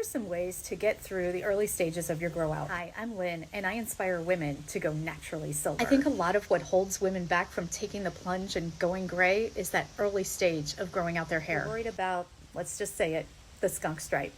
are some ways to get through the early stages of your grow out. Hi, I'm Lynn, and I inspire women to go naturally silver. I think a lot of what holds women back from taking the plunge and going gray is that early stage of growing out their hair. They're worried about, let's just say it, the skunk stripe.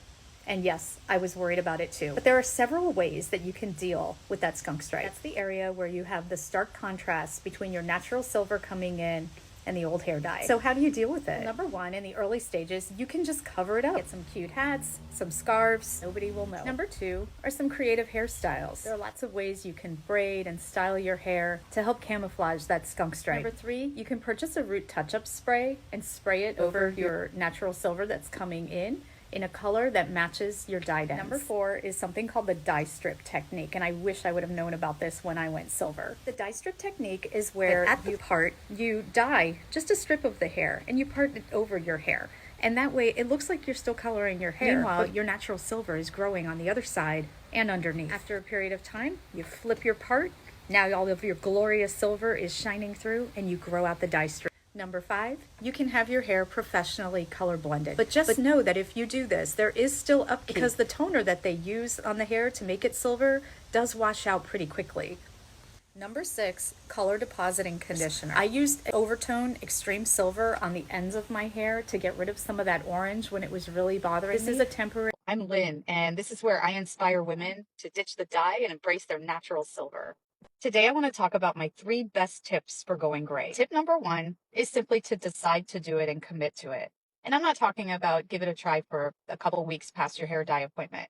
And yes, I was worried about it too. But there are several ways that you can deal with that skunk stripe. That's the area where you have the stark contrast between your natural silver coming in and the old hair dye. So how do you deal with it? Well, number one, in the early stages, you can just cover it up. Get some cute hats, some scarves, nobody will know. Number two are some creative hairstyles. There are lots of ways you can braid and style your hair to help camouflage that skunk stripe. Number three, you can purchase a root touch-up spray and spray it over your natural silver that's coming in a color that matches your dyed ends. Number four is something called the dye strip technique, and I wish I would have known about this when I went silver. The dye strip technique is where at the part you dye just a strip of the hair and you part it over your hair. And that way it looks like you're still coloring your hair. Meanwhile, your natural silver is growing on the other side and underneath. After a period of time, you flip your part. Now all of your glorious silver is shining through and you grow out the dye strip. Number five, you can have your hair professionally color blended. But just know that if you do this, there is still upkeep because the toner that they use on the hair to make it silver does wash out pretty quickly. Number six, color depositing conditioner. I used Overtone Extreme Silver on the ends of my hair to get rid of some of that orange when it was really bothering me. This is a temporary... I'm Lynn, and this is where I inspire women to ditch the dye and embrace their natural silver. Today, I want to talk about my 3 best tips for going gray. Tip number 1 is simply to decide to do it and commit to it. And I'm not talking about give it a try for a couple weeks past your hair dye appointment.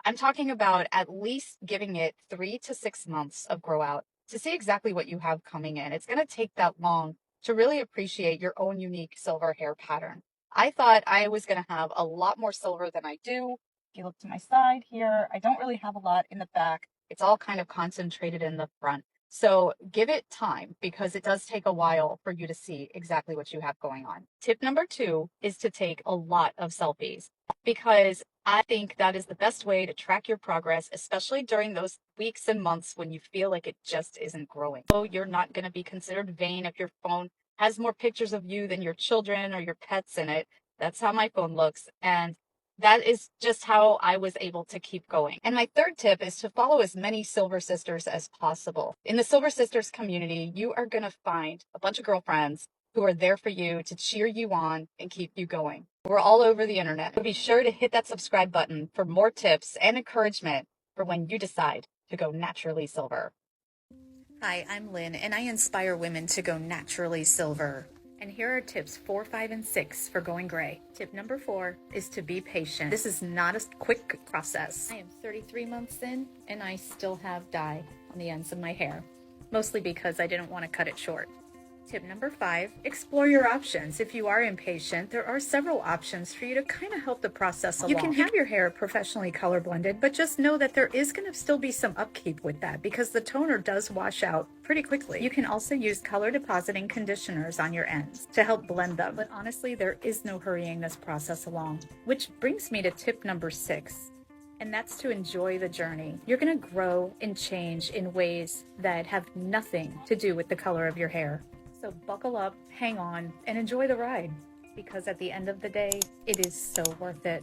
I'm talking about at least giving it 3 to 6 months of grow out to see exactly what you have coming in. It's going to take that long to really appreciate your own unique silver hair pattern. I thought I was going to have a lot more silver than I do. If you look to my side here, I don't really have a lot in the back. It's all kind of concentrated in the front. So give it time because it does take a while for you to see exactly what you have going on. Tip number 2 is to take a lot of selfies because I think that is the best way to track your progress, especially during those weeks and months when you feel like it just isn't growing. So you're not going to be considered vain if your phone has more pictures of you than your children or your pets in it. That's how my phone looks. And that is just how I was able to keep going. And my third tip is to follow as many Silver Sisters as possible. In the Silver Sisters community, you are going to find a bunch of girlfriends who are there for you to cheer you on and keep you going. We're all over the internet. So be sure to hit that subscribe button for more tips and encouragement for when you decide to go naturally silver. Hi, I'm Lynn, and I inspire women to go naturally silver. And here are tips 4, 5, and 6 for going gray. Tip number 4 is to be patient. This is not a quick process. I am 33 months in, and I still have dye on the ends of my hair, mostly because I didn't want to cut it short. Tip number 5, explore your options. If you are impatient, there are several options for you to kind of help the process along. You can have your hair professionally color blended, but just know that there is going to still be some upkeep with that because the toner does wash out pretty quickly. You can also use color depositing conditioners on your ends to help blend them. But honestly, there is no hurrying this process along. Which brings me to tip number 6. And that's to enjoy the journey. You're going to grow and change in ways that have nothing to do with the color of your hair. So buckle up, hang on, and enjoy the ride, because at the end of the day, it is so worth it.